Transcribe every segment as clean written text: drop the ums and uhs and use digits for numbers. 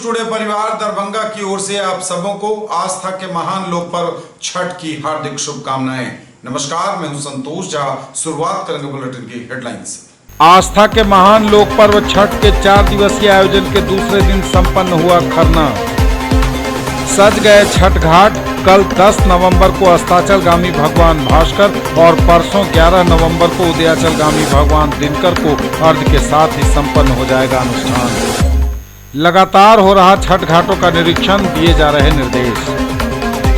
News today परिवार दरभंगा की ओर से आप सबों को आस्था के महान लोक पर्व छठ की हार्दिक शुभकामनाएं। नमस्कार, मैं हूं संतोष झा। शुरुआत करेंगे बुलेटिन की हेडलाइंस से। आस्था के महान लोक पर्व छठ के 4 दिवसीय आयोजन के दूसरे दिन संपन्न हुआ खरना। सज गए छठ घाट। कल 10 नवंबर को अस्ताचलगामी भगवान भास्कर और परसों 11 नवंबर को उदयाचलगामी भगवान दिनकर को अर्घ्य के साथ ही संपन्न हो जाएगा अनुष्ठान। लगातार हो रहा छठ घाटों का निरीक्षण, दिए जा रहे निर्देश।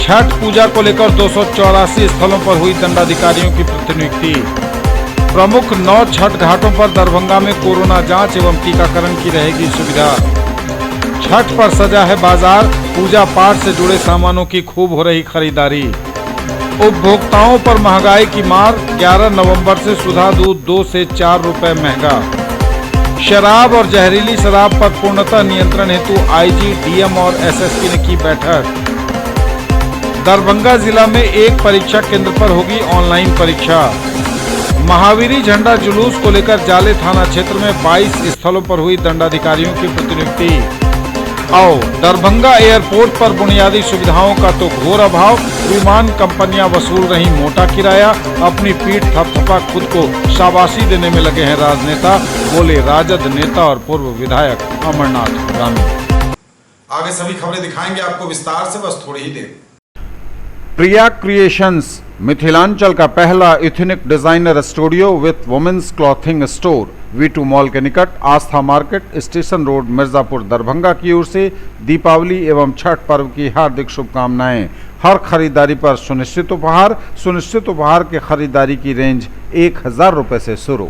छठ पूजा को लेकर 284 स्थलों पर हुई दंडाधिकारियों की प्रतिनियुक्ति। प्रमुख 9 छठ घाटों पर दरभंगा में कोरोना जांच एवं टीकाकरण की रहेगी सुविधा। छठ पर सजा है बाजार। पूजा पाठ से जुड़े सामानों की खूब हो रही खरीदारी। उपभोक्ताओं पर महंगाई की मार। 11 नवंबर से सुधा दूध 2 से 4 रुपए महंगा। शराब और जहरीली शराब पर पूर्णतः नियंत्रण हेतु आईजी, डीएम और एसएसपी ने की बैठक। दरभंगा जिला में एक परीक्षा केंद्र पर होगी ऑनलाइन परीक्षा। महावीरी झंडा जुलूस को लेकर जाले थाना क्षेत्र में 22 स्थलों पर हुई दंडाधिकारियों की प्रतिनियुक्ति। आओ, दरभंगा एयरपोर्ट पर बुनियादी सुविधाओं का तो घोर अभाव। विमान कंपनियां वसूल रही मोटा किराया। अपनी पीठ थपथपा खुद को शाबाशी देने में लगे हैं राजनेता, बोले राजद नेता और पूर्व विधायक अमरनाथ गामी। आगे सभी खबरें दिखाएंगे आपको विस्तार से, बस थोड़ी ही देर। प्रिया क्रिएशंस, मिथिलांचल का पहला ethnic designer studio with women's clothing store, V2 mall के निकट, Astha market, station road, Mirzapur, Darbhanga की ओर से दीपावली एवं छठ पर्व की हार्दिक शुभकामनाएं। हर खरीदारी पर सुनिश्चित उपहार के खरीदारी की रेंज 1000 रुपए से शुरू।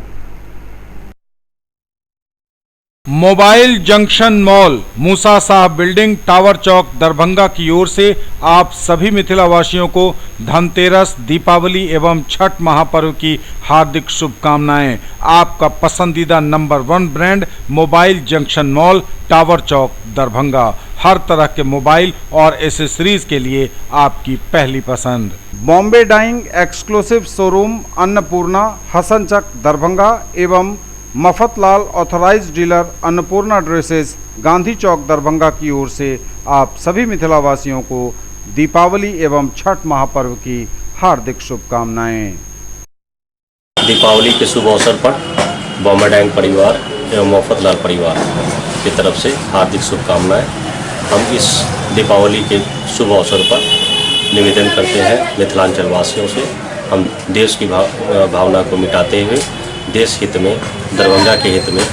मोबाइल जंक्शन मॉल, मूसा साहब बिल्डिंग, टावर चौक, दरभंगा की ओर से आप सभी मिथिलावासियों को धनतेरस, दीपावली एवं छठ महापर्व की हार्दिक शुभकामनाएं। आपका पसंदीदा number 1 brand mobile junction mall, tower Chowk, Darbhanga. हर तरह के मोबाइल और एसेसरीज के लिए आपकी पहली पसंद। Bombay Dyeing exclusive showroom, Annapurna, Hasanchak, Darbhanga एवं Mafatlal authorised dealer, Annapurna dresses, Gandhi Chowk, Darbhanga की ओर से आप सभी मिथिलावासियों को दीपावली एवं छठ महापर्व की हार्दिक शुभकामनाएं। दीपावली के शुभ अवसर पर बॉम्बे डाइंग परिवार एवं मफतलाल परिवार की तरफ से हार्दिक शुभकामनाएं। हम इस दीपावली के शुभ अवसर पर निवेदन करते हैं मिथिलांचल वासियों से, हम देश की भावना को मिटाते हुए देश हित में, दरभंगा के हित में,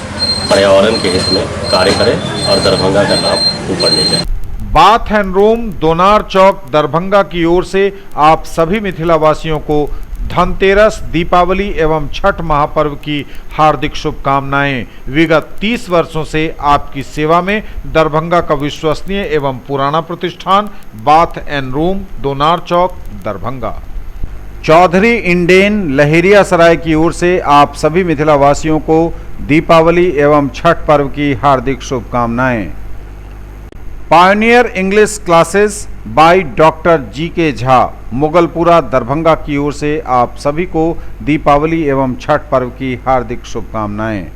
पर्यावरण के हित में कार्य करें और दरभंगा का नाम ऊपर ले जाए। बाथ एंड रूम, दोनार चौक, दरभंगा की ओर से आप सभी मिथिलावासियों को धनतेरस, दीपावली एवं छठ महापर्व की हार्दिक शुभकामनाएं। विगत 30 वर्षों से आपकी सेवा में दरभंगा का विश्वसनीय एवं पुराना प्रतिष्ठान बाथ एंड रूम, दोनार चौक, दरभंगा। चौधरी इंडेन, लहेरिया सराय की ओर से आप सभी मिथिलावासियों को दीपावली एवं छठ पर्व की हार्दिक शुभकामनाएं। Pioneer English classes by doctor GK. Jha, Mughalpura, Darbhanga की ओर से आप सभी को दीपावली एवं छठ पर्व की हार्दिक शुभकामनाएं।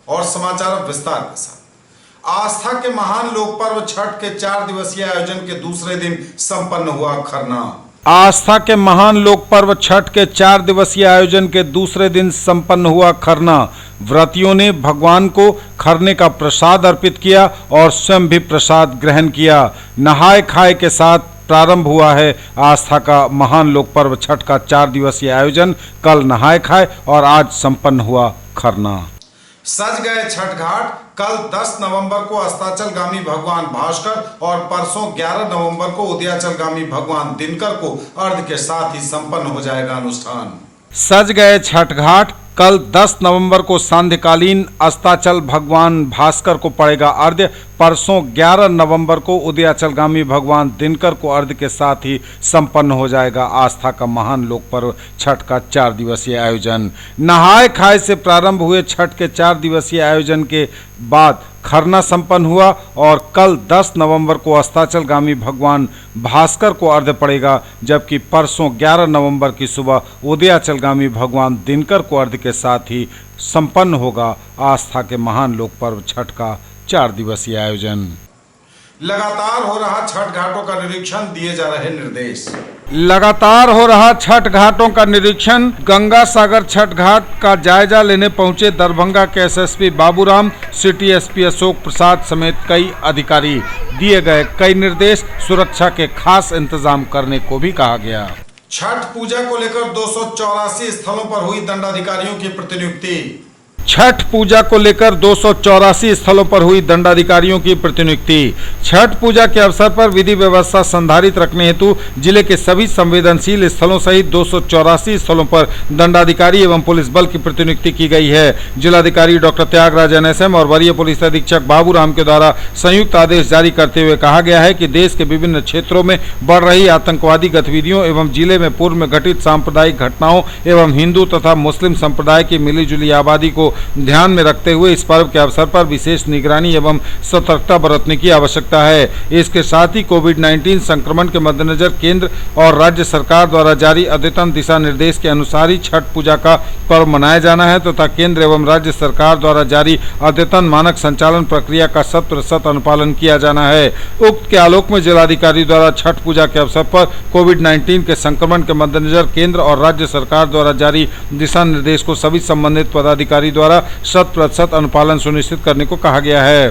और समाचार अब विस्तार के साथ। आस्था के महान लोक पर्व छठ के 4 दिवसीय आयोजन के दूसरे दिन संपन्न हुआ खरना। आस्था के महान लोक पर्व छठ के 4 दिवसीय आयोजन के दूसरे दिन संपन्न हुआ खरना। व्रतियों ने भगवान को खरने का प्रसाद अर्पित किया और स्वयं भी प्रसाद ग्रहण किया। नहाय खाए के साथ प्रारंभ हुआ है आस्था का महान लोक पर्व छठ का 4 दिवसीय आयोजन। कल नहाय खाए और आज संपन्न हुआ खरना। सज गए छठ घाट। कल 10 नवंबर को अस्ताचलगामी भगवान भास्कर और परसों 11 नवंबर को उदयाचलगामी भगवान दिनकर को अर्घ्य के साथ ही संपन्न हो जाएगा अनुष्ठान। सज गए छठ घाट। कल 10 नवंबर को सांध्यकालीन अस्ताचल भगवान भास्कर को पड़ेगा अर्घ्य। परसों 11 नवंबर को उदयाचलगामी भगवान दिनकर को अर्घ्य के साथ ही संपन्न हो जाएगा आस्था का महान लोक पर्व छठ का 4 दिवसीय आयोजन। नहाय खाए से प्रारंभ हुए छठ के 4 दिवसीय आयोजन के बाद खरना संपन्न हुआ और कल 10 नवंबर को अस्ताचलगामी भगवान भास्कर को अर्घ्य पड़ेगा, जबकि परसों 11 नवंबर की सुबह उदयाचलगामी भगवान दिनकर को अर्घ्य के साथ ही संपन्न होगा आस्था के महान लोक पर्व छठ का 4 दिवसीय आयोजन। लगातार हो रहा छठ घाटों का निरीक्षण, दिए जा रहे निर्देश। लगातार हो रहा छठ घाटों का निरीक्षण, गंगा सागर छठ घाट का जायजा लेने पहुंचे दरभंगा के SSP Baburam, city SP Ashok Prasad समेत कई अधिकारी। दिए गए कई निर्देश, सुरक्षा के खास इंतजाम करने को भी कहा गया। छठ पूजा को लेकर 284 स्थलों पर हुई दंडाधिकारियों की प्रतिनियुक्ति। छठ पूजा को लेकर 284 स्थलों पर हुई दंडाधिकारियों की प्रतिनियुक्ति। छठ पूजा के अवसर पर विधि व्यवस्था संधारित रखने हेतु जिले के सभी संवेदनशील स्थलों सहित 284 स्थलों पर दंडाधिकारी एवं पुलिस बल की प्रतिनियुक्ति की गई है। जिलाधिकारी डॉक्टर त्यागराज NSM और वरीय पुलिस अधीक्षक बाबूराम के द्वारा संयुक्त आदेश जारी करते हुए कहा गया है कि देश के विभिन्न क्षेत्रों में बढ़ रही आतंकवादी गतिविधियों एवं जिले में पूर्व में घटित सांप्रदायिक घटनाओं एवं हिंदू तथा मुस्लिम संप्रदाय की मिलीजुली आबादी को ध्यान में रखते हुए इस पर्व के अवसर पर विशेष निगरानी एवं सतर्कता बरतने की आवश्यकता है। इसके साथ ही कोविड-19 संक्रमण के मद्देनजर केंद्र और राज्य सरकार द्वारा जारी अद्यतन दिशा निर्देश के अनुसार ही छठ पूजा का पर्व मनाया जाना है तथा केंद्र एवं राज्य सरकार द्वारा जारी अद्यतन मानक संचालन प्रक्रिया का 100% अनुपालन किया जाना है। उक्त के आलोक में जिलाधिकारी द्वारा छठ पूजा के अवसर पर कोविड-19 के संक्रमण के मद्देनजर केंद्र और राज्य सरकार द्वारा जारी दिशा निर्देश को सभी संबंधित पदाधिकारी द्वारा 100% अनुपालन सुनिश्चित करने को कहा गया है।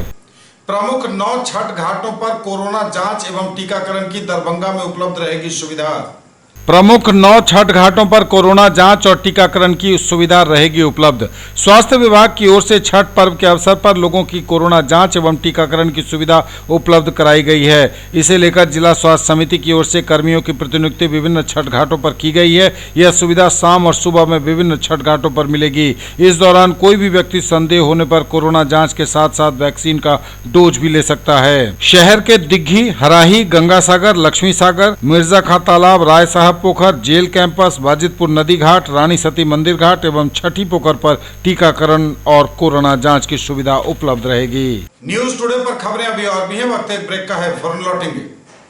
प्रमुख 9 छठ घाटों पर कोरोना जांच एवं टीकाकरण की दरभंगा में उपलब्ध रहेगी सुविधा। प्रमुख 9 छठ घाटों पर कोरोना जांच और टीकाकरण की सुविधा रहेगी उपलब्ध। स्वास्थ्य विभाग की ओर से छठ पर्व के अवसर पर लोगों की कोरोना जांच एवं टीकाकरण की सुविधा उपलब्ध कराई गई है। इसे लेकर जिला स्वास्थ्य समिति की ओर से कर्मियों की प्रतिनियुक्ति विभिन्न छठ घाटों पर की गई है। यह सुविधा शाम और सुबह में विभिन्न छठ घाटों पर मिलेगी। इस दौरान कोई भी व्यक्ति संदेह होने पर कोरोना जाँच के साथ साथ वैक्सीन का डोज भी ले सकता है। शहर के दिग्घी, हराही, गंगा सागर, लक्ष्मी सागर, मिर्जा खां तालाब, राय साहब पोखर, जेल कैंपस, वाजिदपुर नदी घाट, रानी सती मंदिर घाट एवं छठी पोखर पर टीकाकरण और कोरोना जांच की सुविधा उपलब्ध रहेगी। न्यूज टुडे पर खबरें अभी और भी हैं, वक्त एक ब्रेक का है, फौरन लौटेंगे।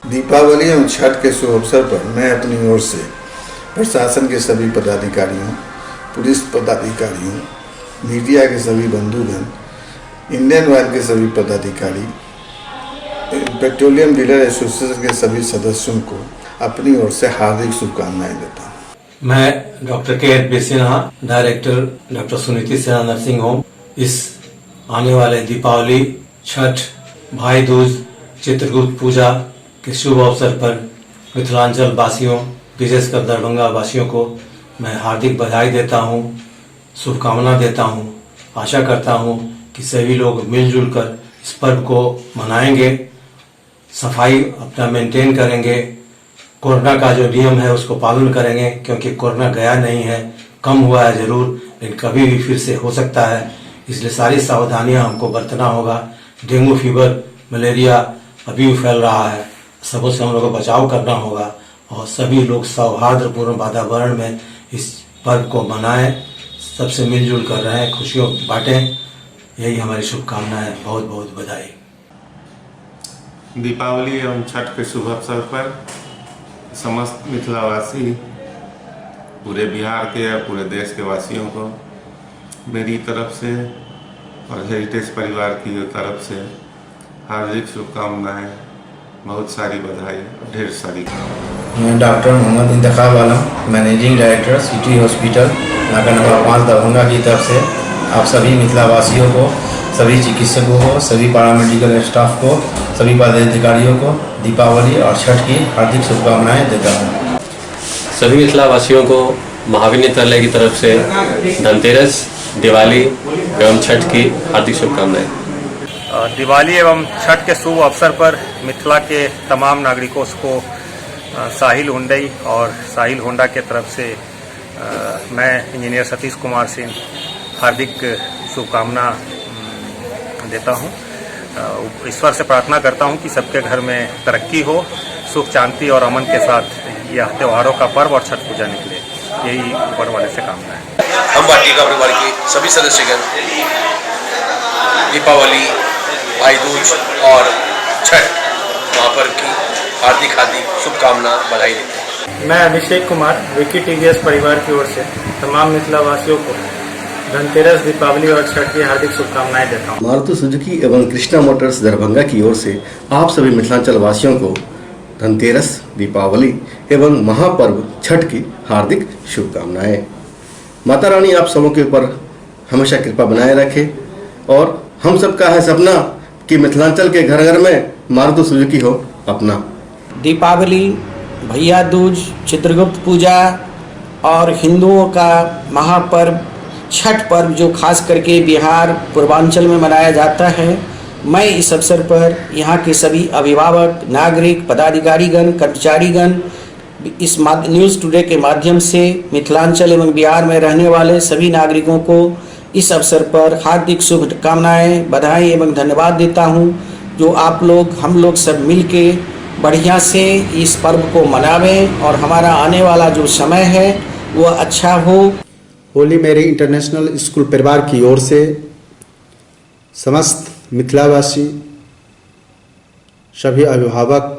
दीपावली एवं छठ के शुभ अवसर पर मैं अपनी ओर से प्रशासन के सभी पदाधिकारियों, पुलिस पदाधिकारियों, मीडिया के सभी बंधुगण, इंडियन ऑयल के सभी पदाधिकारी, पेट्रोलियम डीलर एसोसिएशन के सभी सदस्यों को अपनी ओर से हार्दिक शुभकामनाएं देता हूँ। मैं डॉक्टर के Sinha, director doctor Suniti Sinha nursing home, इस आने वाले दीपावली, छठ, भाई दूज, चित्रगुप्त पूजा के शुभ अवसर पर मिथिलांचल वासियों, विशेषकर दरभंगा वासियों को मैं हार्दिक बधाई देता हूँ, शुभकामना देता हूँ। आशा करता हूँ कि सभी लोग मिलजुल कर इस पर्व को मनाएंगे, सफाई अपना मेंटेन करेंगे, कोरोना का जो नियम है उसको पालन करेंगे, क्योंकि कोरोना गया नहीं है, कम हुआ है जरूर, लेकिन कभी भी फिर से हो सकता है। इसलिए सारी सावधानियां हमको बरतना होगा। डेंगू फीवर, मलेरिया अभी भी फैल रहा है, सबों से हम लोगों को बचाव करना होगा और सभी लोग सौहार्दपूर्ण वातावरण में इस पर्व को मनाएं, सबसे मिलजुल कर रहें, खुशियों बांटें, यही हमारी शुभकामना है। बहुत बहुत बधाई। दीपावली एवं छठ के शुभ अवसर पर समस्त मिथिलावासी, पूरे बिहार के और पूरे देश के वासियों को मेरी तरफ से और हेरिटेज परिवार की तरफ से हार्दिक शुभकामनाएं, बहुत सारी बधाई, ढेर सारी। मैं डॉक्टर मोहम्मद इंतखाब आलम, मैनेजिंग डायरेक्टर सिटी हॉस्पिटल नाका नंबर 5 दरभंगा की तरफ से आप सभी मिथिलावासियों को, सभी चिकित्सकों को, सभी पैरामेडिकल स्टाफ को, सभी पदाधिकारियों को दीपावली और छठ की हार्दिक शुभकामनाएं देता हूँ। सभी मिथिलावासियों को महावीर नेत्रालय की तरफ से धनतेरस, दिवाली एवं छठ की हार्दिक शुभकामनाएं। दिवाली एवं छठ के शुभ अवसर पर मिथिला के तमाम नागरिकों को साहिल हुंडई और साहिल होंडा के तरफ से मैं इंजीनियर सतीश कुमार सिंह हार्दिक शुभकामना देता हूं। ईश्वर से प्रार्थना करता हूं कि सबके घर में तरक्की हो, सुख शांति और अमन के साथ यह त्योहारों का पर्व और छठ पूजा निकले, यही ऊपर वाले से कामना है। हम वाटिका परिवार के सभी सदस्यगण दीपावली, भाई दूज और छठ महापर्व की हार्दिक शुभकामना, बधाई देते हैं। मैं अभिषेक कुमार, विकी टीवीएस परिवार की ओर से तमाम मिथिलावासियों को धनतेरस, दीपावली और छठ की हार्दिक शुभकामनाएं देता हूँ। मारुति सुजुकी एवं कृष्णा मोटर्स दरभंगा की ओर से आप सभी मिथिलांचल वासियों को धनतेरस, दीपावली एवं महापर्व छठ की हार्दिक शुभकामनाएं। माता रानी आप सबों के ऊपर हमेशा कृपा बनाए रखे और हम सबका है सपना कि मिथिलांचल के घर घर में मारुति सुजुकी हो अपना। दीपावली, भैया दूज, चित्रगुप्त पूजा और हिंदुओं का महापर्व छठ पर्व जो खास करके बिहार पूर्वांचल में मनाया जाता है, मैं इस अवसर पर यहाँ के सभी अभिभावक, नागरिक, पदाधिकारीगण, कर्मचारीगण इस न्यूज़ टुडे के माध्यम से मिथिलांचल एवं बिहार में रहने वाले सभी नागरिकों को इस अवसर पर हार्दिक शुभकामनाएं, बधाई एवं धन्यवाद देता हूं। जो आप लोग, हम लोग सब मिलके बढ़िया से इस पर्व को मनावें और हमारा आने वाला जो समय है वो अच्छा हो। होली मेरी इंटरनेशनल स्कूल परिवार की ओर से समस्त मिथिलावासी, सभी अभिभावक,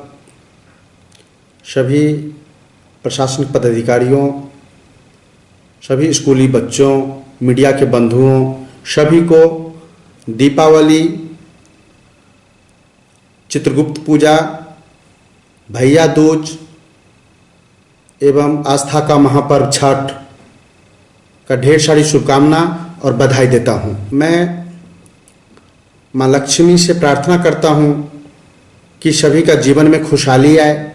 सभी प्रशासनिक पदाधिकारियों, सभी स्कूली बच्चों, मीडिया के बंधुओं, सभी को दीपावली, चित्रगुप्त पूजा, भैया दूज एवं आस्था का महापर्व छठ का ढेर सारी शुभकामना और बधाई देता हूं। मैं माँ लक्ष्मी से प्रार्थना करता हूं कि सभी का जीवन में खुशहाली आए,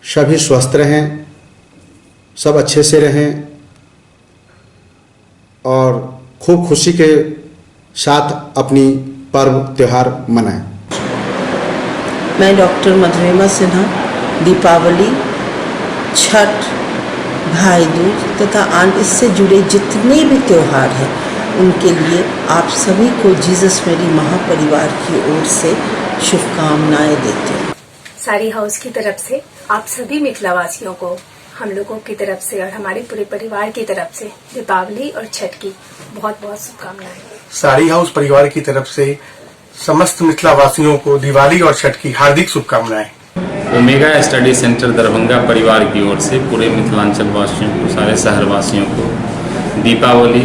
सभी स्वस्थ रहें, सब अच्छे से रहें और खूब खुशी के साथ अपनी पर्व त्यौहार मनाएं। मैं डॉक्टर मधुरिमा सिन्हा दीपावली, छठ, भाई दूज तथा इससे जुड़े जितने भी त्यौहार हैं उनके लिए आप सभी को जीसस मेरी महापरिवार की ओर से शुभकामनाएं देते हैं। सारी हाउस की तरफ से आप सभी मिथिलावासियों को हम लोगों की तरफ से और हमारे पूरे परिवार की तरफ से दीपावली और छठ की बहुत बहुत शुभकामनाएं। सारी हाउस परिवार की तरफ से समस्त मिथिलावासियों को दिवाली और छठ की हार्दिक शुभकामनाएं। ओमेगा स्टडी सेंटर दरभंगा परिवार की ओर से पूरे मिथिलांचल वासियों को, सारे शहर वासियों को दीपावली,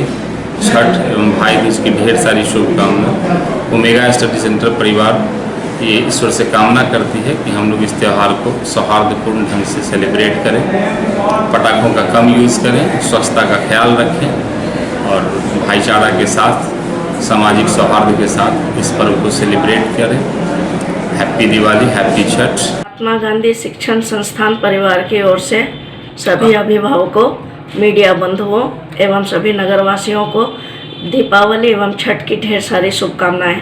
छठ एवं भाई दूज की ढेर सारी शुभकामनाएं। ओमेगा स्टडी सेंटर परिवार ये ईश्वर से कामना करती है कि हम लोग इस त्यौहार को सौहार्दपूर्ण ढंग से सेलिब्रेट करें, पटाखों का कम यूज़ करें, स्वच्छता का ख्याल रखें और भाईचारा के साथ, सामाजिक सौहार्द के साथ इस पर्व को सेलिब्रेट करें। Happy Diwali, happy Chhath. महात्मा गांधी शिक्षण संस्थान परिवार की ओर से सभी अभिभावकों, मीडिया बंधुओं एवं सभी नगरवासियों को दीपावली एवं छठ की ढेर सारी शुभकामनाएं।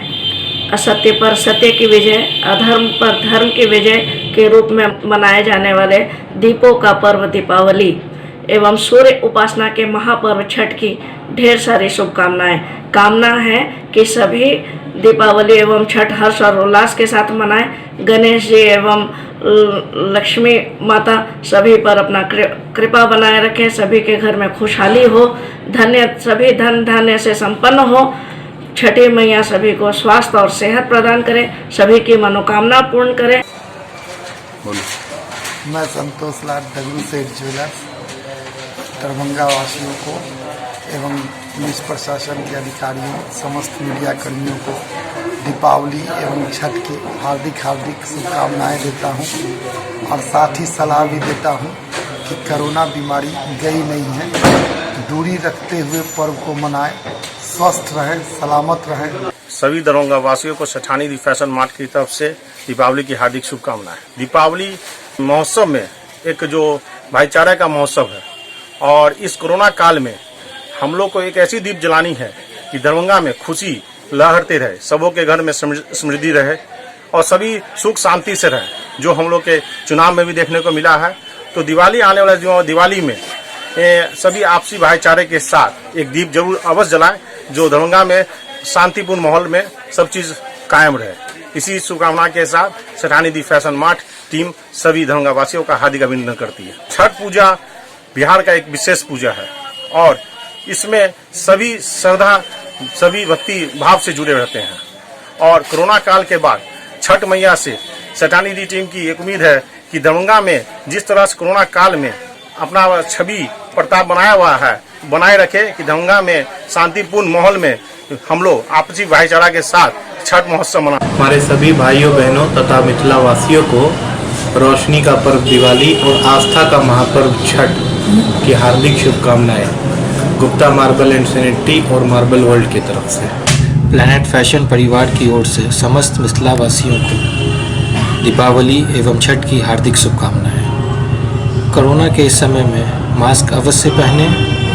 असत्य पर सत्य की विजय, अधर्म पर धर्म की विजय के रूप में मनाए जाने वाले दीपों का पर्व दीपावली एवं सूर्य उपासना के महापर्व छठ की ढेर सारी शुभकामनाएं। कामना है कि सभी दीपावली एवं छठ हर्ष और उल्लास के साथ मनाएं। गणेश जी एवं लक्ष्मी माता सभी पर अपना कृपा बनाए रखें, सभी के घर में खुशहाली हो, सभी धन धान्य से संपन्न हो। छठी मैया सभी को स्वास्थ्य और सेहत प्रदान करे, सभी की मनोकामना पूर्ण करे। मैं संतोष लाल डगरू सेठ ज्वेलर्स दरभंगा वासियों को एवं पुलिस प्रशासन के अधिकारियों, समस्त मीडिया कर्मियों को दीपावली एवं छठ की हार्दिक शुभकामनाएं देता हूं और साथ ही सलाह भी देता हूं कि कोरोना बीमारी गई नहीं है, दूरी रखते हुए पर्व को मनाएं, स्वस्थ रहें, सलामत रहें। सभी दरभंगा वासियों को सेठानी दी फैशन मार्ट की तरफ से दीपावली की हार्दिक शुभकामनाएं। दीपावली महोत्सव में एक जो भाईचारा का महोत्सव है और इस कोरोना काल में हम लोग को एक ऐसी दीप जलानी है कि दरभंगा में खुशी लहरते रहे, सबों के घर में समृद्धि रहे और सभी सुख शांति से रहे, जो हम लोग के चुनाव में भी देखने को मिला है। तो दिवाली आने वाले दिवाली में सभी आपसी भाईचारे के साथ एक दीप जरूर अवश्य जलाएं, जो दरभंगा में शांतिपूर्ण माहौल में सब चीज कायम रहे। इसी शुभकामना के साथ सेठानी दी फैशन मार्ट टीम सभी दरभंगा वासियों का हार्दिक अभिनंदन करती है। छठ पूजा बिहार का एक विशेष पूजा है और इसमें सभी श्रद्धा, सभी भक्ति भाव से जुड़े रहते हैं और कोरोना काल के बाद छठ मैया से सेठानी दी टीम की एक उम्मीद है कि दरभंगा में जिस तरह से कोरोना काल में अपना छवि प्रताप बनाया हुआ है, बनाए रखे कि दरभंगा में शांतिपूर्ण माहौल में हम लोग आपसी भाईचारा के साथ छठ महोत्सव मना। हमारे सभी भाइयों बहनों तथा मिथिला वासियों को रोशनी का पर्व दिवाली और आस्था का महापर्व छठ की हार्दिक शुभकामनाएं गुप्ता मार्बल एंड सैनिटरी और मार्बल वर्ल्ड की तरफ से। प्लैनेट फैशन परिवार की ओर से समस्त मिथिला वासियों को दीपावली एवं छठ की हार्दिक शुभकामनाएं। कोरोना के इस समय में मास्क अवश्य पहने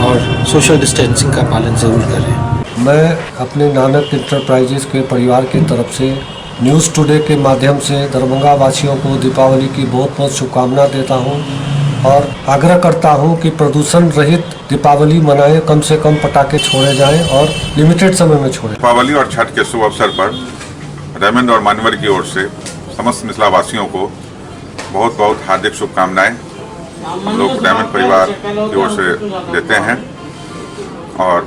और सोशल डिस्टेंसिंग का पालन जरूर करें। मैं अपने नानक इंटरप्राइजेस के परिवार की तरफ से न्यूज़ टुडे के माध्यम से दरभंगा वासियों को दीपावली की बहुत बहुत शुभकामना देता हूं और आग्रह करता हूं कि प्रदूषण रहित दीपावली मनाएं, कम से कम पटाखे छोड़े जाएं और लिमिटेड समय में छोड़ें। दीपावली और छठ के शुभ अवसर पर रेमंड और मानवर की ओर से समस्त मिथिला वासियों को बहुत बहुत हार्दिक शुभकामनाएं हम लोग रेमंड परिवार की ओर से देते हैं और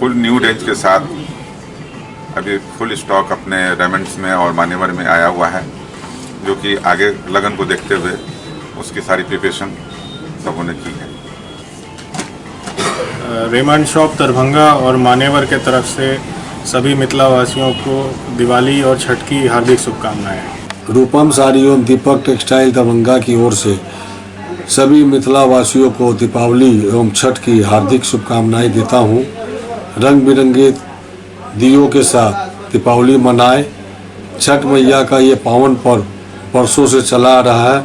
फुल न्यू रेंज के साथ अभी फुल स्टॉक अपने रेमंड्स में और मान्यवर में आया हुआ है, जो कि आगे लगन को देखते हुए उसकी सारी प्रिपरेशन सबों ने की है। रेमंड शॉप दरभंगा और मान्यवर के तरफ से सभी मिथिला वासियों को दिवाली और छठ की हार्दिक शुभकामनाएं। रूपम साड़ी एवं दीपक टेक्सटाइल दरभंगा की ओर से सभी मिथिला वासियों को दीपावली एवं छठ की हार्दिक शुभकामनाएं देता हूं। रंग बिरंगे दियों के साथ दीपावली मनाएं। छठ मैया का ये पावन पर्व वर्षों से चला आ रहा है।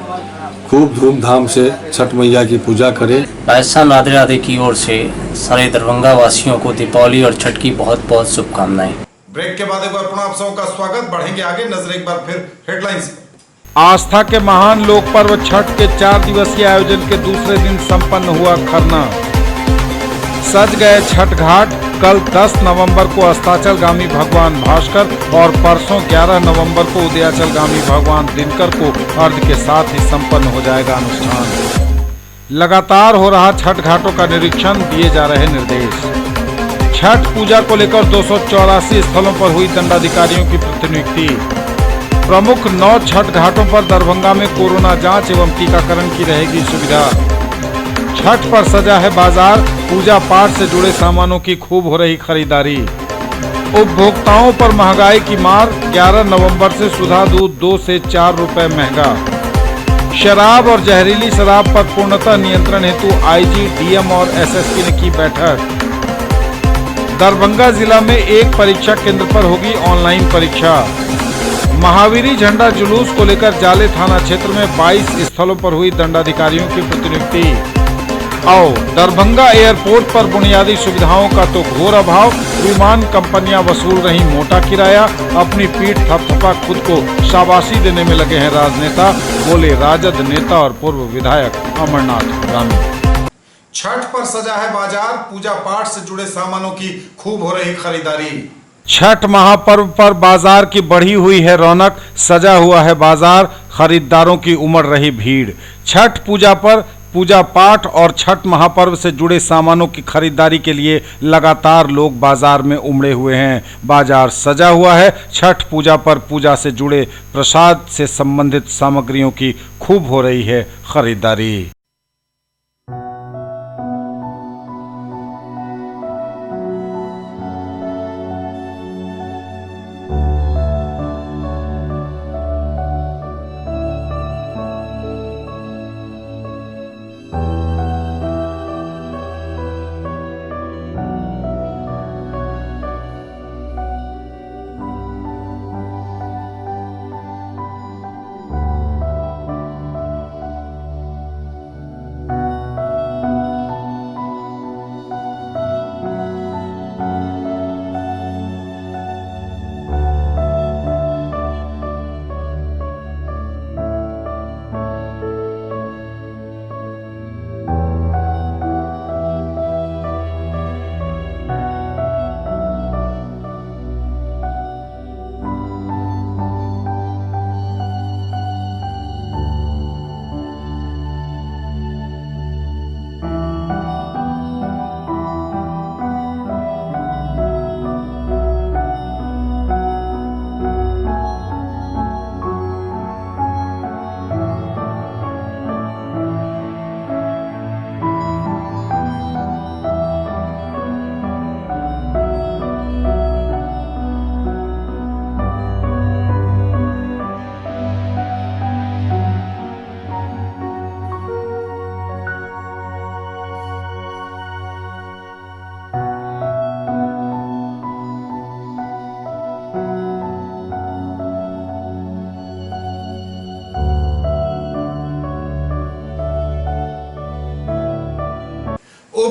खूब धूमधाम से छठ मैया की पूजा करें। राजस्थान राधे राधे की ओर से सारे दरभंगा वासियों को दीपावली और छठ की बहुत बहुत शुभकामनाएं। ब्रेक के बाद एक बार पुनः आप सबों का स्वागत। बढ़ेंगे आगे, नजर एक बार फिर हेडलाइंस। आस्था के महान लोक पर्व छठ के 4 दिवसीय आयोजन के दूसरे दिन संपन्न हुआ खरना। सज गए छठ घाट। कल 10 नवंबर को अस्ताचलगामी भगवान भास्कर और परसों 11 नवंबर को उदयाचलगामी भगवान दिनकर को अर्घ्य के साथ ही संपन्न हो जाएगा अनुष्ठान। लगातार हो रहा छठ घाटों का निरीक्षण, दिए जा रहे निर्देश। छठ पूजा को लेकर 284 स्थलों पर हुई दंडाधिकारियों की प्रतिनियुक्ति। प्रमुख 9 छठ घाटों पर दरभंगा में कोरोना जांच एवं टीकाकरण की रहेगी सुविधा। छठ पर सजा है बाजार। पूजा पाठ से जुड़े सामानों की खूब हो रही खरीदारी। उपभोक्ताओं पर महंगाई की मार। 11 नवंबर से सुधा दूध 2 से 4 रुपए महंगा। शराब और जहरीली शराब पर पूर्णतः नियंत्रण हेतु आईजी, डीएम और एसएसपी ने की बैठक। दरभंगा जिला में एक परीक्षा केंद्र पर होगी ऑनलाइन परीक्षा। महावीरी झंडा जुलूस को लेकर जाले थाना क्षेत्र में 22 स्थलों पर हुई दंडाधिकारियों की प्रतिनियुक्ति। आओ, दरभंगा एयरपोर्ट पर बुनियादी सुविधाओं का तो घोर अभाव। विमान कंपनियां वसूल रही मोटा किराया। अपनी पीठ थपथपा खुद को शाबाशी देने में लगे हैं राजनेता, बोले राजद नेता और पूर्व विधायक अमरनाथ ग्रामीण। छठ पर सजा है बाजार। पूजा पाठ से जुड़े सामानों की खूब हो रही खरीदारी। छठ महापर्व पर बाजार की बढ़ी हुई है रौनक। सजा हुआ है बाजार। खरीदारों की उमड़ रही भीड़। छठ पूजा पर पूजा पाठ और छठ महापर्व से जुड़े सामानों की खरीदारी के लिए लगातार लोग बाजार में उमड़े हुए हैं। बाजार सजा हुआ है। छठ पूजा पर पूजा से जुड़े प्रसाद से संबंधित सामग्रियों की खूब हो रही है खरीदारी।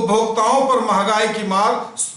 उपभोक्ताओं पर महंगाई की मार,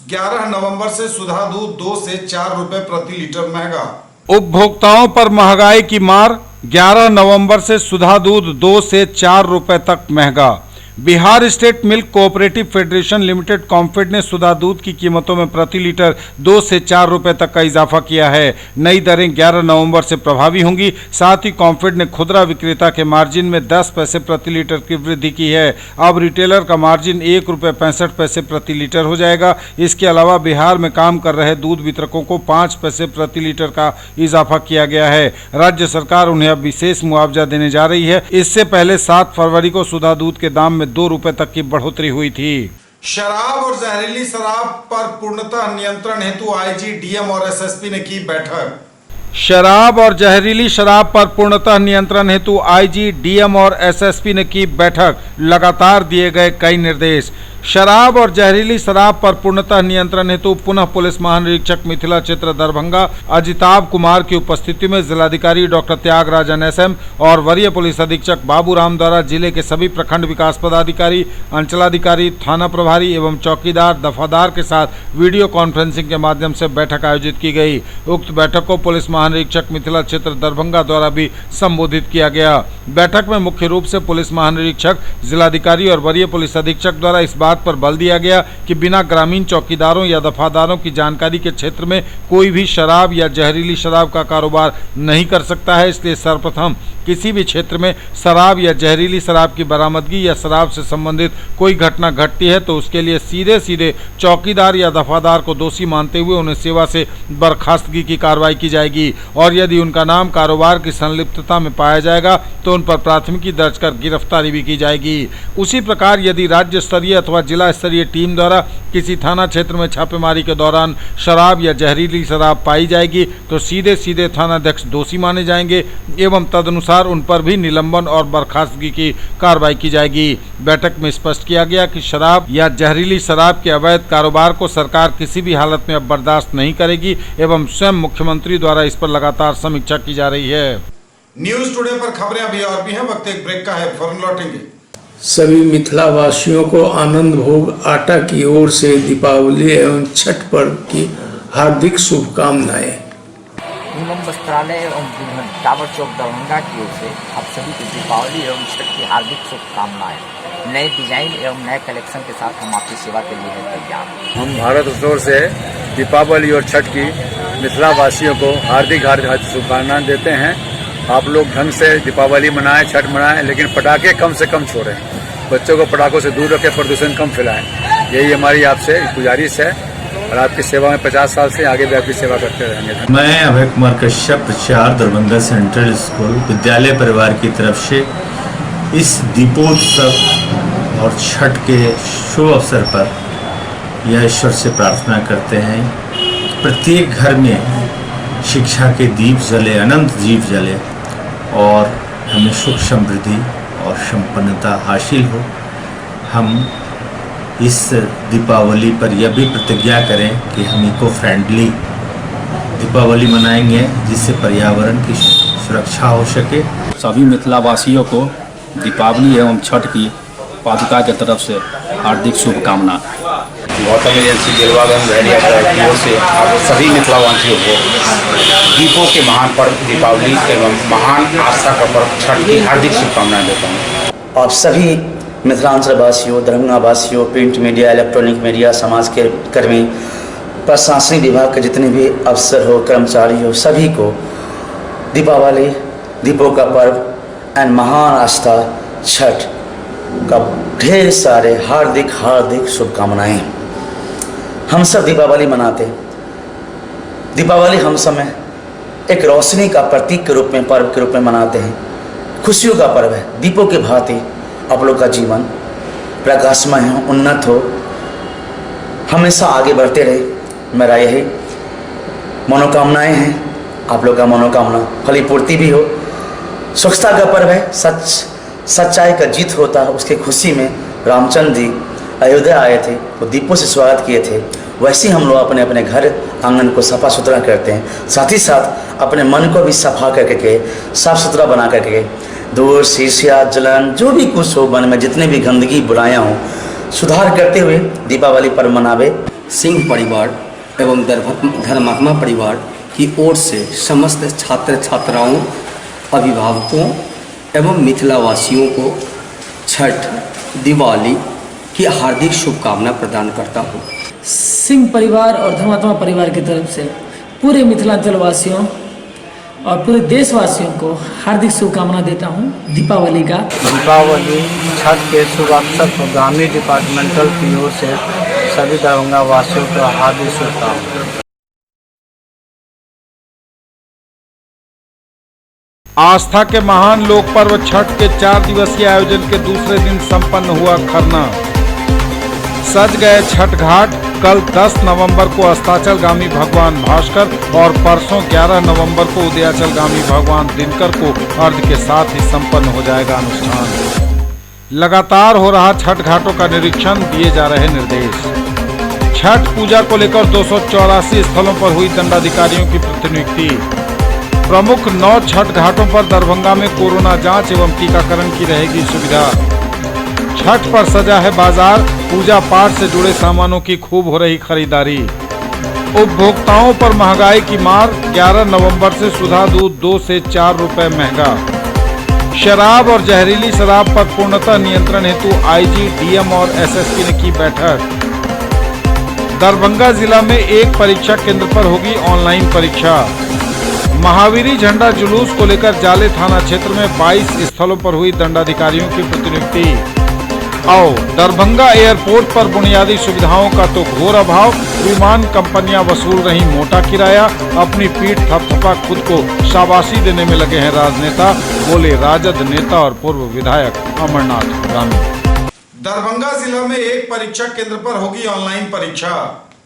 11 नवंबर से सुधा दूध 2 से 4 रुपए प्रति लीटर महंगा। उपभोक्ताओं पर महंगाई की मार, 11 नवंबर से सुधा दूध 2 से 4 रुपए तक महंगा। Bihar state milk cooperative federation limited COMFED ने सुधा दूध की कीमतों में प्रति लीटर 2 से 4 रुपए तक का इजाफा किया है। नई दरें 11 नवंबर से प्रभावी होंगी। साथ ही कॉम्फेड ने खुदरा विक्रेता के मार्जिन में 10 पैसे प्रति लीटर की वृद्धि की है। अब रिटेलर का मार्जिन 1 रुपये 65 पैसे प्रति लीटर हो जाएगा। इसके अलावा बिहार में काम कर रहे दूध वितरकों को 5 पैसे प्रति लीटर का इजाफा किया गया है। राज्य सरकार उन्हें अब विशेष मुआवजा देने जा रही है। इससे पहले 7 फरवरी को सुधा दूध के दाम में 2 रुपए तक की बढ़ोतरी हुई थी। शराब और जहरीली शराब पर पूर्णतः नियंत्रण हेतु आईजी, डीएम और एसएसपी ने की बैठक। शराब और जहरीली शराब पर पूर्णतः नियंत्रण हेतु आईजी, डीएम और एसएसपी ने की बैठक। लगातार दिए गए कई निर्देश। शराब और जहरीली शराब पर पूर्णतः नियंत्रण हेतु पुनः पुलिस महानिरीक्षक मिथिला क्षेत्र दरभंगा अजिताभ कुमार की उपस्थिति में जिलाधिकारी डॉक्टर त्यागराजन एसएम और वरीय पुलिस अधीक्षक बाबूराम द्वारा जिले के सभी प्रखंड विकास पदाधिकारी, अंचलाधिकारी, थाना प्रभारी एवं चौकीदार, दफादार के साथ वीडियो कॉन्फ्रेंसिंग के माध्यम से बैठक आयोजित की गई। उक्त बैठक को पुलिस महानिरीक्षक मिथिला क्षेत्र दरभंगा द्वारा भी संबोधित किया गया। बैठक में मुख्य रूप से पुलिस महानिरीक्षक, जिलाधिकारी और वरीय पुलिस अधीक्षक द्वारा इस बात पर बल दिया गया कि बिना ग्रामीण चौकीदारों या दफादारों की जानकारी के क्षेत्र में कोई भी शराब या जहरीली शराब का कारोबार नहीं कर सकता है। इसलिए सर्वप्रथम किसी भी क्षेत्र में शराब या जहरीली शराब की बरामदगी या शराब से संबंधित कोई घटना घटती है तो उसके लिए सीधे सीधे चौकीदार या दफादार को दोषी मानते हुए उन्हें सेवा से बर्खास्तगी की कार्रवाई की जाएगी और यदि उनका नाम कारोबार की संलिप्तता में पाया जाएगा तो उन पर प्राथमिकी दर्ज कर गिरफ्तारी भी की जाएगी। उसी प्रकार यदि राज्य स्तरीय अथवा जिला स्तरीय टीम द्वारा किसी थाना क्षेत्र में छापेमारी के दौरान शराब या जहरीली शराब पाई जाएगी तो सीधे सीधे थानाध्यक्ष दोषी माने जाएंगे एवं तदनुसार उन पर भी निलंबन और बर्खास्तगी की कार्रवाई की जाएगी। बैठक में स्पष्ट किया गया कि शराब या जहरीली शराब के अवैध कारोबार को सरकार किसी भी हालत में अब बर्दाश्त नहीं करेगी एवं स्वयं मुख्यमंत्री द्वारा इस पर लगातार समीक्षा की जा रही है। न्यूज टुडे पर खबरें अभी और भी हैं, वक्त एक ब्रेक का है, फौरन लौटेंगे। सभी मिथिला वासियों को आनंद भोग आटा की ओर से दीपावली एवं छठ पर्व की हार्दिक शुभकामनाएं। एवं वस्त्रालय एवं टावर चौक दरभंगा की ओर से आप सभी को दीपावली एवं छठ की हार्दिक शुभकामनाएं। नए डिजाइन एवं नए कलेक्शन के साथ हम आपकी सेवा के लिए हैं तैयार। हम भारत स्टोर से दीपावली और छठ की मिथिला वासियों को हार्दिक हार्दिक शुभकामनाएं देते हैं। आप लोग ढंग से दीपावली मनाएं, छठ मनाएं, लेकिन पटाखे कम से कम छोड़ें। बच्चों को पटाखों से दूर रखें, प्रदूषण कम फैलाएं। यही हमारी आपसे गुजारिश है और आपकी सेवा में 50 साल से आगे भी आपकी सेवा करते रहेंगे। मैं अभय कुमार कश्यप, प्रचार दरभंगा सेंट्रल स्कूल विद्यालय परिवार की तरफ से इस दीपोत्सव और छठ के शुभ अवसर पर यह ईश्वर से प्रार्थना करते हैं प्रत्येक घर में शिक्षा के दीप जले, अनंत दीप जले और हमें सुख समृद्धि और संपन्नता हासिल हो। हम इस दीपावली पर यह भी प्रतिज्ञा करें कि हम इको फ्रेंडली दीपावली मनाएंगे जिससे पर्यावरण की सुरक्षा हो सके। सभी मिथिला वासियों को दीपावली एवं छठ की पादुका की तरफ से हार्दिक शुभकामना। गौतम एजेंसी गिलवागंज बहरिया की ओर से सभी मिथिला वासियों को दीपों के महान पर्व दीपावली एवं महान आस्था का पर्व छठ की हार्दिक शुभकामनाएं देता हूँ। आप सभी मिथिलांचल वासियों, दरभंगा वासियों, प्रिंट मीडिया, इलेक्ट्रॉनिक मीडिया, समाज के कर्मी, प्रशासनिक विभाग के जितने भी अफसर हो, कर्मचारी हो, सभी को दीपावली, दीपों का पर्व एंड महान आस्था छठ का ढेर सारे हार्दिक हार्दिक शुभकामनाएं। हम सब दीपावली मनाते। दीपावली हम समय एक रोशनी का प्रतीक के रूप में, पर्व के रूप में मनाते हैं। खुशियों का पर्व है। दीपों के भांति आप लोग का जीवन प्रकाशमय हो, उन्नत हो, हमेशा आगे बढ़ते रहे। मेरा यही मनोकामनाएं हैं। आप लोग का मनोकामना फलीपूर्ति भी हो। स्वच्छता का पर्व है। सच्चाई का जीत होता है। उसकी खुशी में रामचंद्र जी अयोध्या आए थे, वो दीपों से स्वागत किए थे। वैसे हम लोग अपने अपने घर आंगन को सफा सुथरा करते हैं। साथ ही साथ अपने मन को भी सफा करके, साफ सुथरा बना करके, दूर शीशिया जलन जो भी कुछ हो मन में, जितने भी गंदगी बुराइयाँ हों, सुधार करते हुए दीपावली पर्व मनावे। सिंह परिवार एवं धर्मात्मा परिवार की ओर से समस्त छात्र छात्राओं, अभिभावकों एवं मिथिलावासियों को छठ, दिवाली की हार्दिक शुभकामना प्रदान करता हूँ। सिंह परिवार और धर्मात्मा परिवार की तरफ से पूरे मिथिलांचल वासियों और पूरे देशवासियों को हार्दिक शुभकामना देता हूँ दीपावली का। दीपावली छठ के शुभ अवसर पर ग्रामीण डिपार्टमेंटल की ओर से सभी दरभंगा वासियों को हार्दिक शुभकामनाएं। आस्था के महान लोक पर्व छठ के 4 दिवसीय आयोजन के दूसरे दिन संपन्न हुआ खरना। सज गए छठ घाट। कल 10 नवंबर को अस्ताचलगामी भगवान भास्कर और परसों 11 नवंबर को उदयाचलगामी भगवान दिनकर को अर्घ्य के साथ ही संपन्न हो जाएगा अनुष्ठान। लगातार हो रहा छठ घाटों का निरीक्षण, दिए जा रहे निर्देश। छठ पूजा को लेकर 284 स्थलों पर हुई दंडाधिकारियों की प्रतिनियुक्ति। प्रमुख 9 छठ घाटों पर दरभंगा में कोरोना जांच एवं टीकाकरण की रहेगी सुविधा। छठ पर सजा है बाजार। पूजा पाठ से जुड़े सामानों की खूब हो रही खरीदारी। उपभोक्ताओं पर महंगाई की मार। 11 नवंबर से सुधा दूध 2 से 4 रुपए महंगा। शराब और जहरीली शराब पर पूर्णतः नियंत्रण हेतु आईजी, डीएम और एसएसपी ने की बैठक। दरभंगा जिला में एक परीक्षा केंद्र पर होगी ऑनलाइन परीक्षा। महावीरी झंडा जुलूस को लेकर जाले थाना क्षेत्र में 22 स्थलों पर हुई दंडाधिकारियों की प्रतिनियुक्ति। आओ, दरभंगा एयरपोर्ट पर बुनियादी सुविधाओं का तो घोर अभाव। विमान कंपनियां वसूल रही मोटा किराया। अपनी पीठ थपथपा खुद को शाबाशी देने में लगे हैं राजनेता, बोले राजद नेता और पूर्व विधायक अमरनाथ गामी। दरभंगा जिला में एक परीक्षा केंद्र पर होगी ऑनलाइन परीक्षा।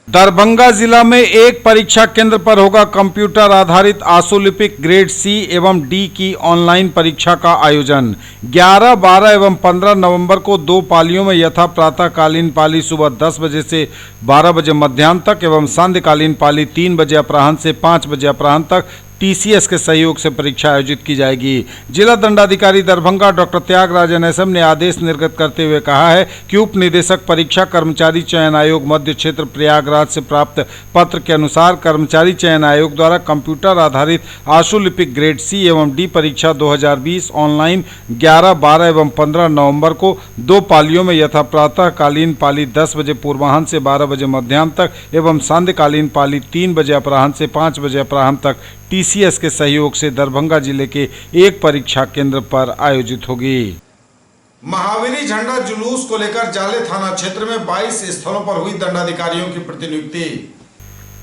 दरभंगा जिला में एक परीक्षा केंद्र पर होगा कंप्यूटर आधारित आशुलिपिक ग्रेड सी एवं डी की ऑनलाइन परीक्षा का आयोजन। 11, 12 एवं 15 नवंबर को 2 पालियों में यथा प्रातःकालीन पाली सुबह 10 बजे से 12 बजे मध्याह्न तक एवं सांध्यकालीन पाली 3 बजे अपराह्न से 5 बजे अपराह्न तक टीसीएस के सहयोग से परीक्षा आयोजित की जाएगी। जिला दंडाधिकारी दरभंगा डॉक्टर त्यागराज एनएसएम ने आदेश निर्गत करते हुए कहा है कि उप निदेशक परीक्षा कर्मचारी चयन आयोग मध्य क्षेत्र प्रयागराज से प्राप्त पत्र के अनुसार कर्मचारी चयन आयोग द्वारा कंप्यूटर आधारित आशुलिपिक ग्रेड सी एवं डी परीक्षा 2020 ऑनलाइन 11, 12 एवं 15 नवंबर को 2 पालियों में यथा प्रातःकालीन पाली 10 बजे पूर्वाह्न से 12 बजे मध्याह्न तक एवं सांध्यकालीन पाली 3 बजे अपराह्न से 5 बजे अपराह्न तक टीसीएस के सहयोग से दरभंगा जिले के एक परीक्षा केंद्र पर आयोजित होगी। महावीरी झंडा जुलूस को लेकर जाले थाना क्षेत्र में 22 स्थलों पर हुई दंडाधिकारियों की प्रतिनियुक्ति।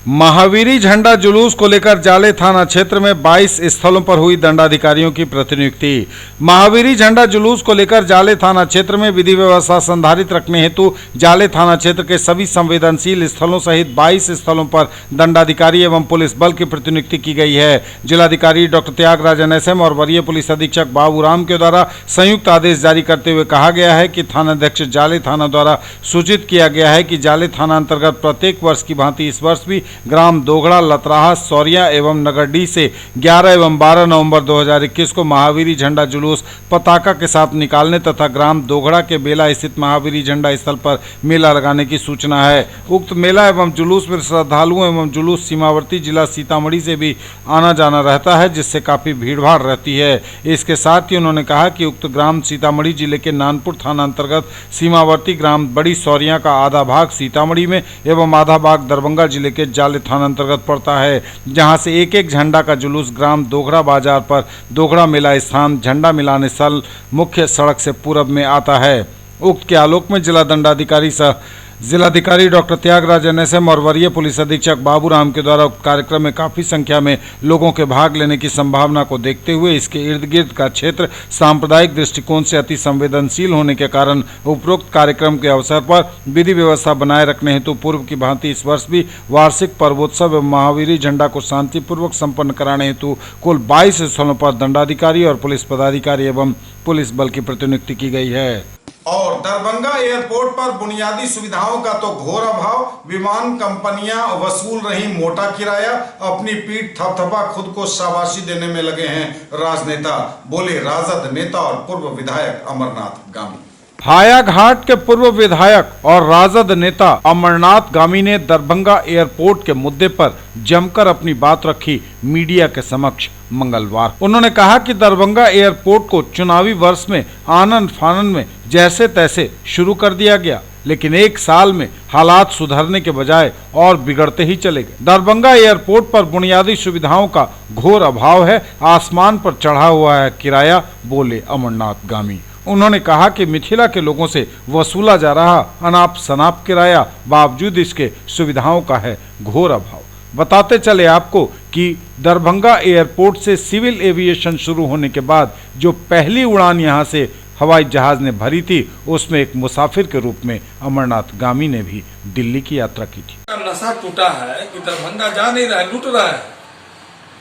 महावीरी झंडा जुलूस को लेकर जाले थाना क्षेत्र में 22 स्थलों पर हुई दंडाधिकारियों की प्रतिनियुक्ति। महावीरी झंडा जुलूस को लेकर जाले थाना क्षेत्र में विधि व्यवस्था संधारित रखने हेतु जाले थाना क्षेत्र के सभी संवेदनशील स्थलों सहित 22 स्थलों पर दंडाधिकारी एवं पुलिस बल की प्रतिनियुक्ति की गई है। जिलाधिकारी डॉक्टर त्यागराज एनएसएम और वरीय पुलिस अधीक्षक बाबूराम के द्वारा संयुक्त आदेश जारी करते हुए कहा गया है कि थानाध्यक्ष जाले थाना द्वारा सूचित किया गया है कि जाले थाना अंतर्गत प्रत्येक वर्ष की भांति इस वर्ष भी ग्राम दोगड़ा, लतराहा, सौरिया एवं नगरडी से 11 एवं 12 नवंबर 2021 को महावीरी झंडा जुलूस पताका के साथ निकालने तथा ग्राम दोगड़ा के बेला स्थित महावीरी झंडा स्थल पर मेला लगाने की सूचना है। उक्त मेला एवं जुलूस में श्रद्धालुओं एवं जुलूस सीमावर्ती जिला सीतामढ़ी से भी आना जाना रहता है, जिससे काफी भीड़भाड़ रहती है। इसके साथ ही उन्होंने कहा कि उक्त ग्राम सीतामढ़ी जिले के नानपुर थाना अंतर्गत सीमावर्ती ग्राम बड़ी सौरिया का आधा भाग सीतामढ़ी में एवं आधा भाग दरभंगा जिले के जाले थाना अंतर्गत पड़ता है, जहां से एक एक झंडा का जुलूस ग्राम दोगड़ा बाजार पर दोगड़ा मेला स्थान झंडा मिलाने स्थल मुख्य सड़क से पूरब में आता है। उक्त के आलोक में जिला दंडाधिकारी सह जिलाधिकारी डॉक्टर त्यागराज एनएसएम और वरीय पुलिस अधीक्षक बाबूराम के द्वारा कार्यक्रम में काफी संख्या में लोगों के भाग लेने की संभावना को देखते हुए इसके इर्द गिर्द का क्षेत्र सांप्रदायिक दृष्टिकोण से अति संवेदनशील होने के कारण उपरोक्त कार्यक्रम के अवसर पर विधि व्यवस्था बनाए रखने हेतु पूर्व की भांति इस वर्ष भी वार्षिक पर्वोत्सव एवं महावीरी झंडा को शांतिपूर्वक संपन्न कराने हेतु कुल 22 स्थलों पर दंडाधिकारी और पुलिस पदाधिकारी एवं पुलिस बल की प्रतिनियुक्ति की गई है। और दरभंगा एयरपोर्ट पर बुनियादी सुविधाओं का तो घोर अभाव। विमान कंपनियां वसूल रही मोटा किराया। अपनी पीठ थपथपा खुद को शाबाशी देने में लगे हैं राजनेता, बोले राजद नेता और पूर्व विधायक अमरनाथ गामी। हायाघाट के पूर्व विधायक और राजद नेता अमरनाथ गामी ने दरभंगा एयरपोर्ट के मुद्दे पर जमकर अपनी बात रखी मीडिया के समक्ष मंगलवार। उन्होंने कहा कि दरभंगा एयरपोर्ट को चुनावी वर्ष में आनन फानन में जैसे तैसे शुरू कर दिया गया, लेकिन एक साल में हालात सुधरने के बजाय और बिगड़ते ही चले गए। दरभंगा एयरपोर्ट पर बुनियादी सुविधाओं का घोर अभाव है, आसमान पर चढ़ा हुआ है किराया, बोले अमरनाथ गामी। उन्होंने कहा कि मिथिला के लोगों से वसूला जा रहा अनाप शनाप किराया, बावजूद इसके सुविधाओं का है घोर अभाव। बताते चले आपको कि दरभंगा एयरपोर्ट से सिविल एविएशन शुरू होने के बाद जो पहली उड़ान यहां से हवाई जहाज ने भरी थी, उसमें एक मुसाफिर के रूप में अमरनाथ गामी ने भी दिल्ली की यात्रा की थी। नशा टूटा है कि दरभंगा जा नहीं रहा है, लूट रहा है।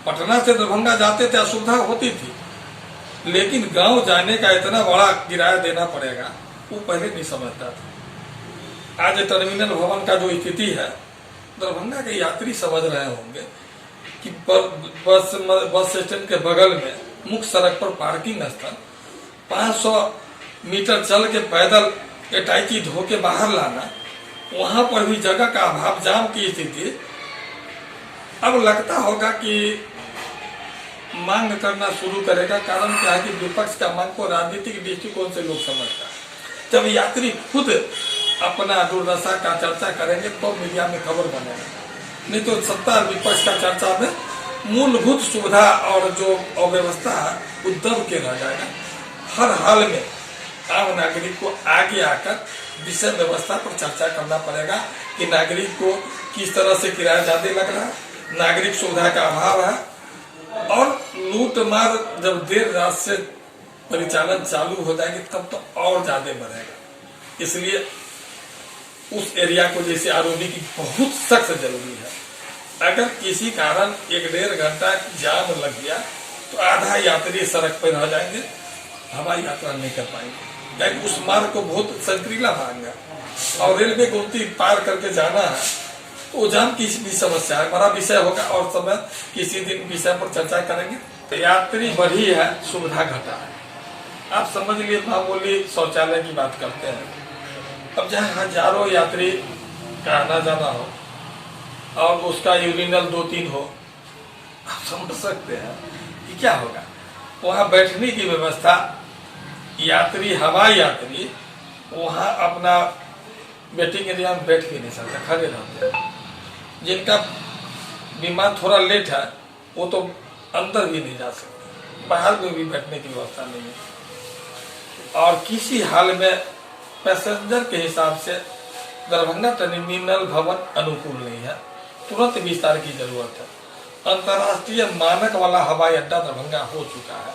पटना से दरभंगा जाते थे, असुविधा होती थी, लेकिन गांव जाने का इतना बड़ा किराया देना पड़ेगा वो पहले नहीं समझता था। आज टर्मिनल भवन का जो स्थिति है, दरभंगा के यात्री समझ रहे होंगे कि बस स्टैंड के बगल में मुख्य सड़क पर पार्किंग स्थल, 500 मीटर चल के पैदल एटाइची धो के बाहर लाना, वहां पर भी जगह का अभाव, जाम की स्थिति। अब लगता होगा कि मांग करना शुरू करेगा। कारण क्या है कि विपक्ष का मांग को राजनीतिक दृष्टिकोण से लोग समझता है। जब यात्री खुद अपना दुर्दशा का चर्चा करेंगे तो मीडिया में खबर बनेगा, नहीं तो सत्ता और विपक्ष का चर्चा में मूलभूत सुविधा और जो अव्यवस्था है वो दब के रह जाएगा। हर हाल में आम नागरिक को आगे आकर विषय व्यवस्था पर चर्चा करना पड़ेगा कि नागरिक को किस तरह से किराया ज्यादा लग रहा है, नागरिक सुविधा का अभाव है, और लूट मार जब देर रात से परिचालन चालू हो जाएगी तब तो और ज्यादा बढ़ेगा। इसलिए उस एरिया को जैसे आरोपी की बहुत सख्त जरूरी है। अगर किसी कारण 1-1.5 घंटा जाम लग गया तो आधा यात्री सड़क पर रह जाएंगे, हवाई यात्रा नहीं कर पाएंगे, क्योंकि उस मार्ग को बहुत संकीर्ण भाग है और रेलवे गुमती पार करके जाना है, तो जाम की भी समस्या है, बड़ा विषय होगा और समय किसी दिन विषय पर चर्चा करेंगे। तो यात्री बढ़ी है, सुविधा घटा है। आप समझ लिए मामूली शौचालय की बात करते हैं, अब जहाँ हजारों यात्री का आना जाना हो और उसका यूरिनल 2-3 हो, आप समझ सकते हैं कि क्या होगा। वहाँ बैठने की व्यवस्था, यात्री हवाई यात्री वहाँ अपना वेटिंग एरिया में बैठ भी नहीं सकते, खड़े रहते हैं। जिनका विमान थोड़ा लेट है वो तो अंदर भी नहीं जा सकते, बाहर में भी बैठने की व्यवस्था नहीं है। और किसी हाल में पैसेंजर के हिसाब से दरभंगा टर्मिनल भवन अनुकूल नहीं है, तुरंत विस्तार की जरूरत है। अंतर्राष्ट्रीय मानक वाला हवाई अड्डा दरभंगा हो चुका है,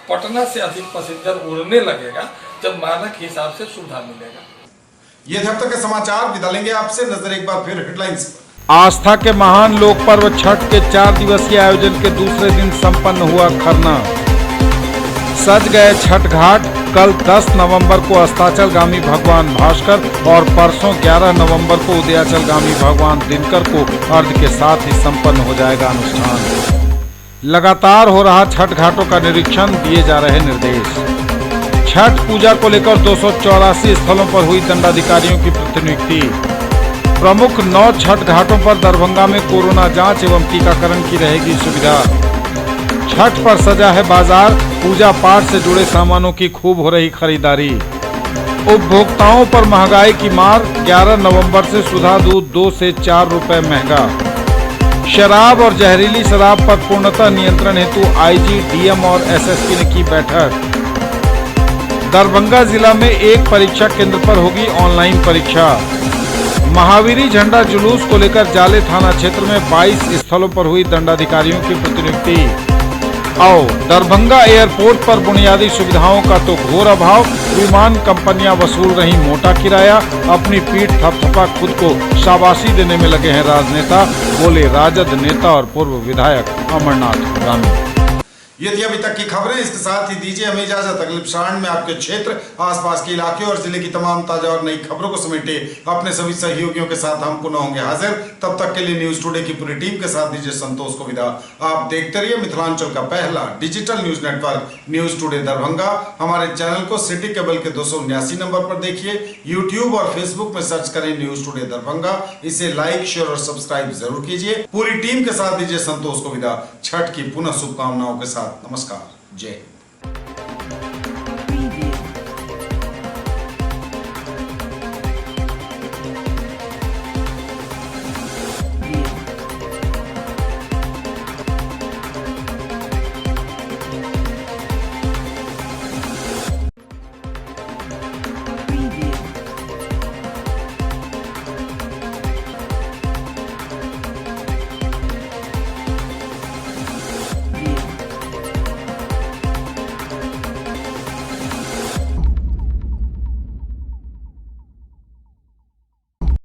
पटना से अधिक पैसेंजर उड़ने लगेगा जब मानक हिसाब से सुविधा मिलेगा। ये थे अब तक के समाचार। विदा लेंगे आपसे, नजर एक बार फिर हेडलाइंस पर। आस्था के महान लोक पर्व छठ के 4 दिवसीय आयोजन के दूसरे दिन संपन्न हुआ खरना। सज गए छठ घाट। कल 10 नवंबर को अस्ताचलगामी भगवान भास्कर और परसों 11 नवंबर को उदयाचलगामी भगवान दिनकर को अर्घ्य के साथ ही संपन्न हो जाएगा अनुष्ठान। लगातार हो रहा छठ घाटों का निरीक्षण, दिए जा रहे निर्देश। छठ पूजा को लेकर 284 स्थलों पर हुई दंडाधिकारियों की प्रतिनियुक्ति। प्रमुख 9 छठ घाटों पर दरभंगा में कोरोना जांच एवं टीकाकरण की रहेगी सुविधा। छठ पर सजा है बाजार, पूजा पाठ से जुड़े सामानों की खूब हो रही खरीदारी। उपभोक्ताओं पर महंगाई की मार, 11 नवंबर से सुधा दूध 2 से 4 रुपए महंगा। शराब और जहरीली शराब पर पूर्णतः नियंत्रण हेतु आईजी, डीएम और एसएसपी ने की बैठक। दरभंगा जिला में एक परीक्षा केंद्र पर होगी ऑनलाइन परीक्षा। महावीरी झंडा जुलूस को लेकर जाले थाना क्षेत्र में 22 स्थलों पर हुई दंडाधिकारियों की प्रतिनियुक्ति। आओ, दरभंगा एयरपोर्ट पर बुनियादी सुविधाओं का तो घोर अभाव, विमान कंपनियां वसूल रही मोटा किराया, अपनी पीठ थपथपा खुद को शाबाशी देने में लगे हैं राजनेता, बोले राजद नेता और पूर्व विधायक अमरनाथ गामी। ये थी अभी तक की खबरें। इसके साथ ही दीजिए हमें इजाजत। अगले प्रसारण में आपके क्षेत्र, आसपास के इलाके और जिले की तमाम ताजा और नई खबरों को समेटे अपने सभी सहयोगियों के साथ हम पुनः होंगे हाजिर। तब तक के लिए न्यूज टुडे की पूरी टीम के साथ दीजिए संतोष को विदा। आप देखते रहिए मिथिलांचल का पहला digital news network news today Darbhanga. हमारे चैनल को सिटी केबल के 279 नंबर पर देखिए। यूट्यूब और फेसबुक में सर्च करें न्यूज टुडे दरभंगा। इसे लाइक, शेयर और सब्सक्राइब जरूर कीजिए। पूरी टीम के साथ दीजिए संतोष को विदा। छठ की पुनः शुभकामनाओं के साथ नमस्कार। जय